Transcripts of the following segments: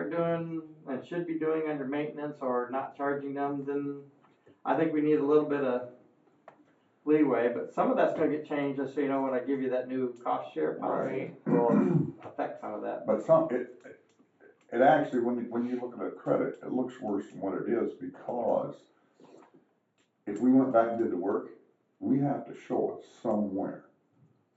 start doing and should be doing under maintenance or not charging them, then I think we need a little bit of leeway, but some of that's gonna get changed, just so you know, when I give you that new cost share policy, will affect some of that. But it actually, when you look at a credit, it looks worse than what it is, because if we went back and did the work, we have to show it somewhere.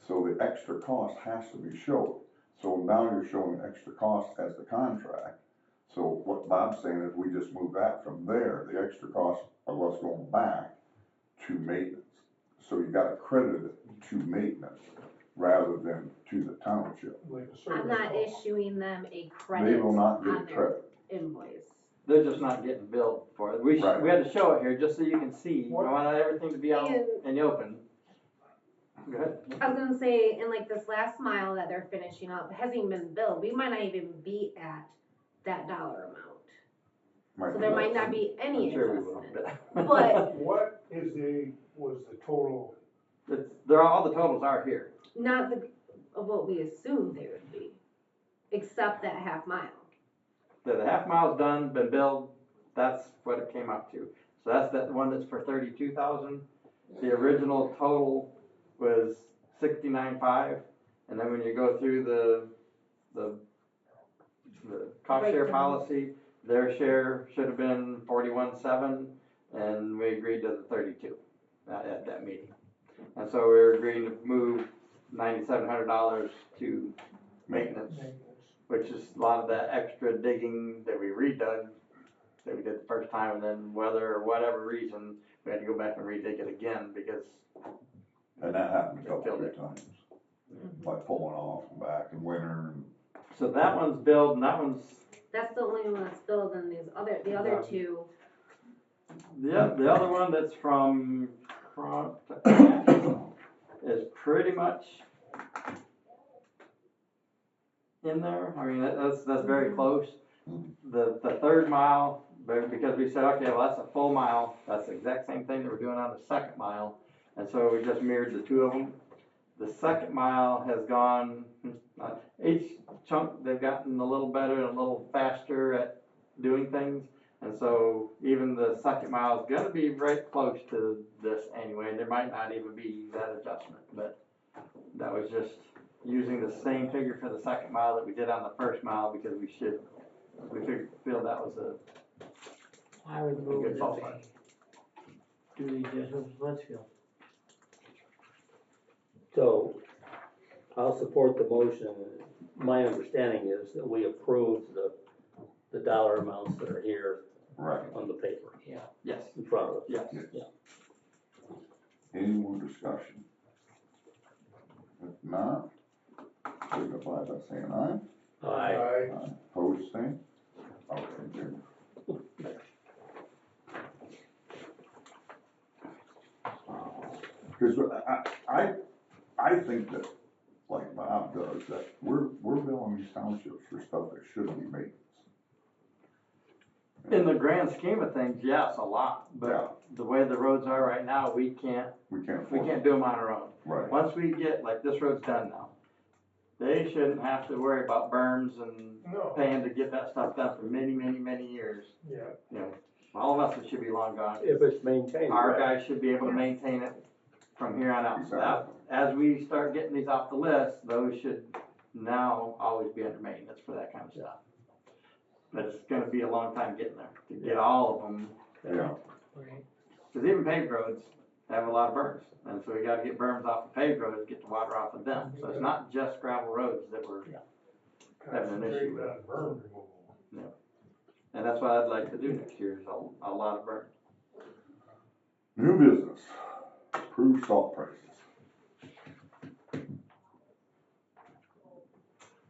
So the extra cost has to be showed. So now you're showing extra cost as the contract. So what Bob's saying is we just move that from there, the extra cost of us going back to maintenance. So you gotta credit it to maintenance rather than to the township. I'm not issuing them a credit They will not get on their credit. invoice. They're just not getting billed for it. We Right. had to show it here, just so you can see, I What? want everything to be out And- in the open. Go ahead. I was gonna say, in like this last mile that they're finishing up, hasn't even been billed, we might not even be at that dollar amount. So there might not be any I'm sure we will, adjustment. but. But- What was the total? All the totals are here. Not of what we assumed they would be, except that half mile. The half mile's done, been billed, that's what it came up to. So that's that one that's for 32,000. The original total was 69.5, and then when you go through the cost share Breakdown. policy, their share should have been 41.7, and we agreed to the 32 at that meeting. And so we're agreeing to move $9,700 to maintenance, which is a lot of that extra digging that we redug that we did the first time, and then whether or whatever reason, we had to go back and redig it again because. And that happened a couple of times, like pulling off and back in winter. So that one's billed, and That's the only one that's billed, and the other two, the other one that's from front to back is pretty much in there. I mean, that's very close. The third mile, because we said, okay, well, that's a full mile, that's the exact same thing that we're doing on the second mile, and so we just mirrored the two of them. The second mile has gone, each chunk, they've gotten a little better and a little faster at doing things, and so even the second mile is gonna be right close to this anyway. There might not even be that adjustment, but that was just using the same figure for the second mile that we did on the first mile, because we feel that was I would a move good that ballpark. we do the adjustments with Litchfield. So, I'll support the motion. My understanding is that we approve the dollar amounts that are here Right. on the paper Yes, in front of us. yes. Yeah. Any more discussion? If not, signify by saying aye. Aye. Opposed, same? Okay, Jim. Because I think that, like Bob does, that we're billing these townships for stuff that shouldn't be maintenance. In the grand scheme of things, yes, a lot, Yeah. but the way the roads are right now, we can't We can't afford it. do them on our own. Right. Once we get, like, this road's done now, they shouldn't have to worry about berms and No. paying to get that stuff done for many, many, many years. Yeah. You know, all of us should be long gone. If it's maintained. Our right. guys should be able to maintain it from here on out. So that, Exactly. as we start getting these off the list, those should now always be under maintenance for that kind of stuff. But it's gonna be a long time getting there, to get all of them, Yeah. Right. cause even paved roads have a lot of berms. And so we gotta get berms off the paved roads, get the water off of them. So it's not just gravel roads that we're, having an issue with. Concentrate on berm removal. and that's what I'd like to do next year, is a lot of berms. New business, approved salt prices.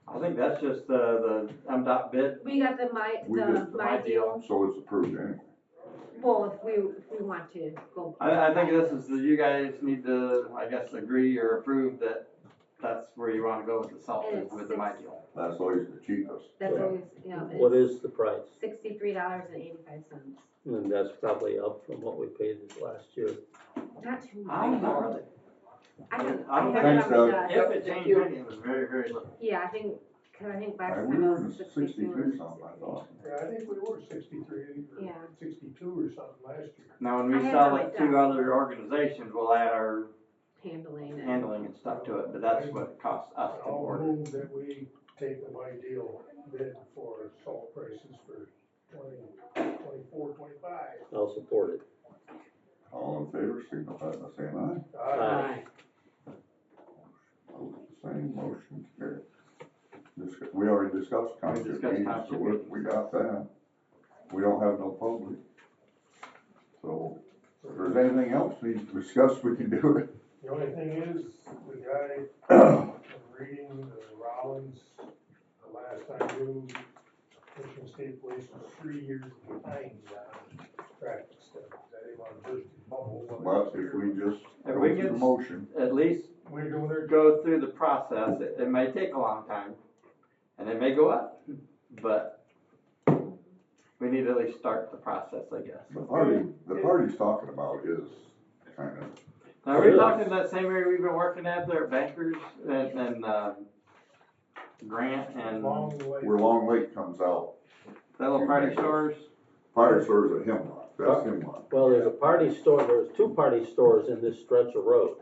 I think that's just the MDOT bid. we got the We did my deal. So it's approved anyway. Well, if we want to go. I think this is, you guys need to, I guess, agree or approve that that's where you wanna go with the salt bid with the my deal. That's always the cheapest. That's Yeah. always, you know, What it's is the price? $63.85. And that's probably up from what we paid this last year. Not too much. I don't know, I don't I don't have Thanks, it on my Doug. desk. if it changed any, it was very, very little. Yeah, I think, Cause I think last We time it were was in 62 or 63 something, I thought. Yeah, I think we were 63 Yeah. or 62 or something last year. Now, when I we had sell it it down. to other organizations, we'll add our handling and. handling and stuff to it, but that's what it costs us to I'll order. move that we take the my deal bid for salt prices for 24, 25. I'll support it. All in favor, signify by saying aye. Aye. Opposed, the same, motion carried. We already discussed township discussed meetings, so township we meetings. got that. We don't have no public. So, if there's anything else we need to discuss, we can do it. The only thing is, the guy, I'm reading the Rollins, the last I knew, Michigan State Police was 3 years behind on traffic studies. I didn't want to burst his bubble. But if we just If go we through the get- motion, At least We're doing their go through the process, it may take a long time, and it may go up, but we need to at least start the process, I guess. the party he's talking about is kind of, Now, are we talking that same area we've been working at there at Bankers and Grant and long way. where Long Lake comes out. that little party stores? Fire stores at Hemlock, that's Hemlock. Well, there's a party store, there's 2 party stores in this stretch of road.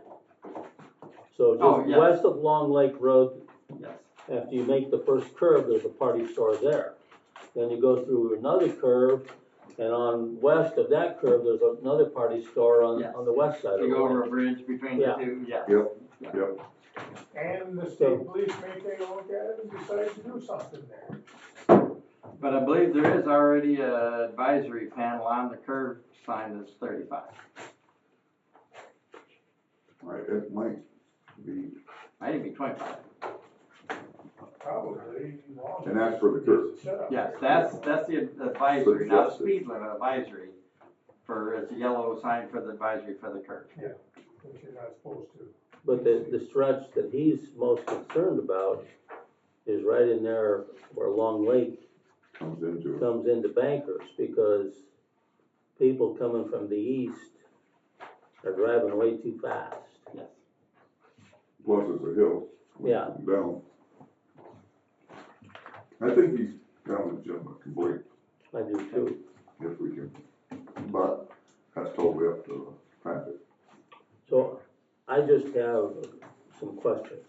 So Oh, just yes. west of Long Lake Road, Yes. after you make the first curve, there's a party store there. Then you go through another curve, and on west of that curve, there's another party store on the west side of the You go over road. a bridge between the Yeah. two, yes. Yep. And the state police may take a look at it and decide to do something there. But I believe there is already a advisory panel on the curve sign that's 35. Right, it might be, Might even be 25. Probably long. And that's for the curve. Yes, that's the advisory, not a speed limit advisory. It's a yellow sign for the advisory for the curve. Which you're not supposed to. But the stretch that he's most concerned about is right in there where Long Lake comes into it. comes into Bankers, because people coming from the east are driving way too fast. Yes. Plus it's a hill. Yeah. Down. I think he's got a legitimate complaint, I do too. if we can, but that's totally up to the traffic. So I just have some questions.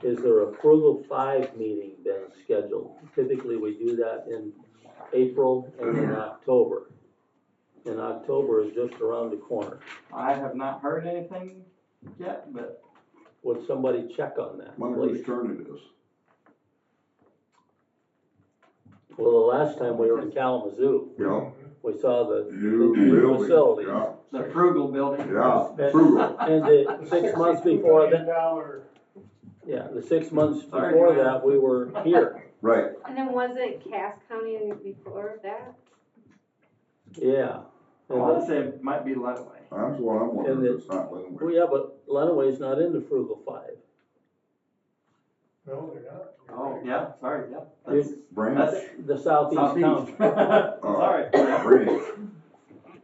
Is there a Frugal 5 meeting been scheduled? Typically, we do that in April and in October. And October is just around the corner. I have not heard anything yet, but Would somebody check on that, Wonder whose please? turn it is. Well, the last time we were in Kalamazoo, Yeah. we saw the New new building, facilities. yeah, the Frugal building. yeah, And- frugal, And the 6 months before that, $62 yeah, the 6 months Sorry, before Joanne. that, we were here. right, And then was it Cass County before that? Yeah. I want to say it might be Lenawee. that's what I'm wondering, And if it's not Well, Linwood. yeah, but Lenaway's not in the Frugal 5. No, they're not. Oh, yeah, sorry, yeah. It's- Branch, That's The southeast southeast. town. Sorry. Branch,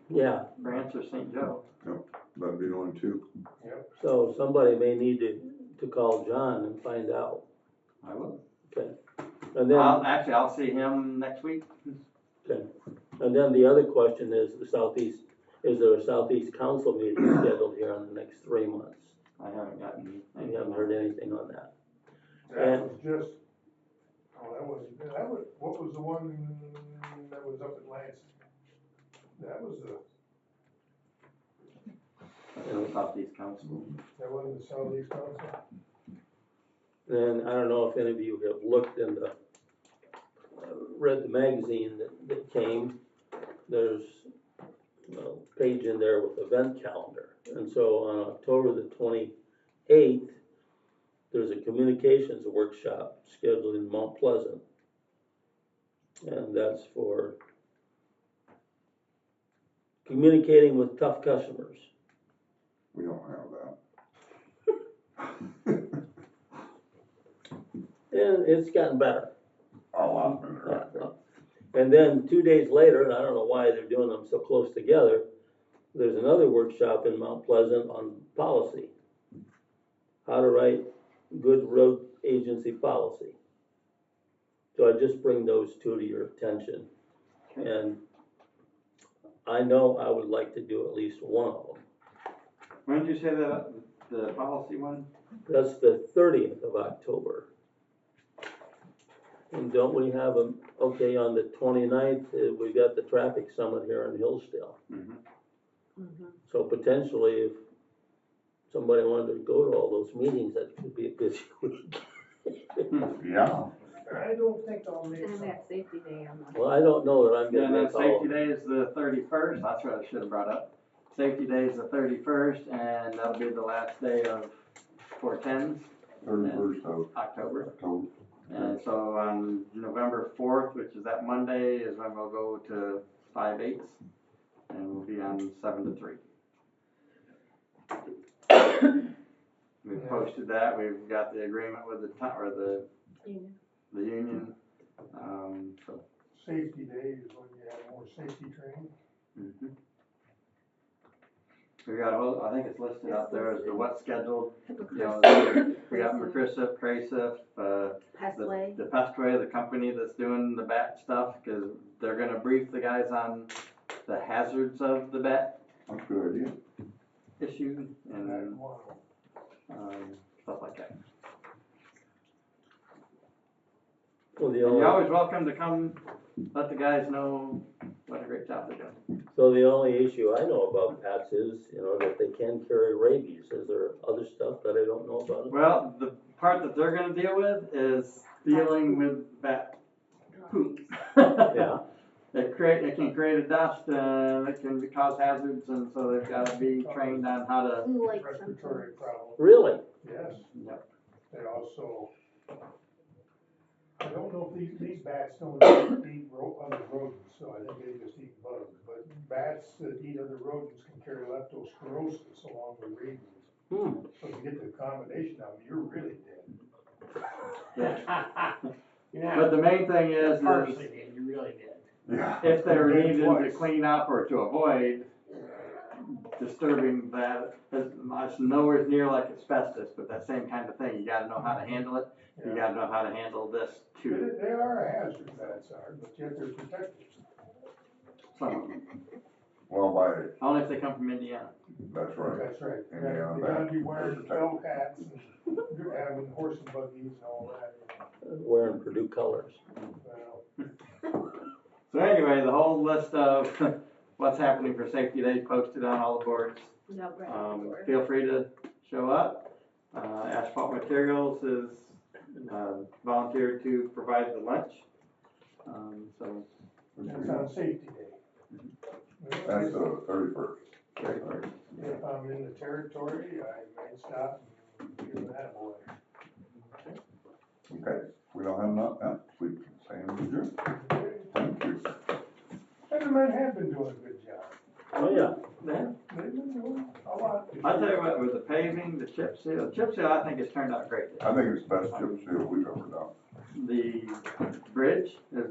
Yeah, Branch or St. Joe. that'd be the only two. so somebody may need to call John and find out. I will. And then, I'll see him next week. and then the other question is is there a southeast council meeting scheduled here in the next 3 months? I haven't gotten. I haven't heard anything on that. That was just, what was the one that was up in Lansing? That was Southeast Council. that wasn't the Southeast Council? And I don't know if any of you have looked in read the magazine that came. There's a page in there with event calendar. And so on October the 28th, there's a communications workshop scheduled in Mount Pleasant. And that's for communicating with tough customers. We don't have that. And it's gotten better. A lot better, I think. And then 2 days later, and I don't know why they're doing them so close together, there's another workshop in Mount Pleasant on policy. How to write good road agency policy. So I just bring those two to your attention. And I know I would like to do at least one of them. When did you say that, the policy one? That's the 30th of October. And don't we have a, okay, on the 29th, we got the traffic summit here in Hillsdale. Mhm. So potentially, if somebody wanted to go to all those meetings, that could be a busy week. Yeah, I don't think I'll make And some. that safety day on the. Well, I don't know that I'm Yeah, gonna and then make all safety of them. day is the 31st, that's what I should have brought up. Safety day is the 31st, and that'll be the last day of 410s, 31st of October. October. And so on November 4th, which is that Monday, is when we'll go to 5/8, and we'll be on 7 to 3. We've posted that, we've got the agreement with the union, so. Safety day is when you have more safety training. Mhm. We got a whole, I think it's listed out there as the what's scheduled, you know, we got McChrysip, Crasif, Pestway. the Pestway, the company that's doing the bat stuff, cause they're gonna brief the guys on the hazards of the bat That's a good idea. issue and, Wow. stuff like that. Well, the And only, you're always welcome to come, let the guys know what a great job they're doing. so the only issue I know about bats is, you know, that they can carry rabies. Is there other stuff that I don't know about it? Well, the part that they're gonna deal with is dealing with bat poop. Yeah, It can create a dust, it can cause hazards, and so they've gotta be trained on how to, Flu-like Respiratory symptoms. problem, really? yes. Yep. They also, I don't know if these bats don't eat other rodents, so I think they just eat bugs. But bats that eat other rodents can carry leptospirosis along with rabies. Hmm. So if you get the combination of them, you're really dead. Yeah. But the main thing is, Partially did, you really did. Yeah. if they were Dead needed to twice. clean up or to avoid disturbing that, it's nowhere near like asbestos, but that same kind of thing, you gotta know how to handle it, you Yeah. gotta know how to handle this too. They are a hazard, bats are, but yet they're protected. Some of them, Well, only if they come from Indiana. that's right. That's right. Indiana They gotta be bats, wearing they're felt hats and having horse and buggies and all that. Wearing Purdue colors. Well, So anyway, the whole list of what's happening for safety day posted on all the boards. Yep, right on the door. Feel free to show up. Asphalt Materials is volunteered to provide the lunch. So it's on safety day. That's the 31st. If I'm in the territory, I might stop and give that away. Okay, we don't have enough, we can say adjourned. Thank you. And the men have been doing a good job. Oh, yeah. They've been doing a lot. I tell you what, with the paving, the chip seal I think has turned out great. I think it's the best chip seal we've ever done. The bridge is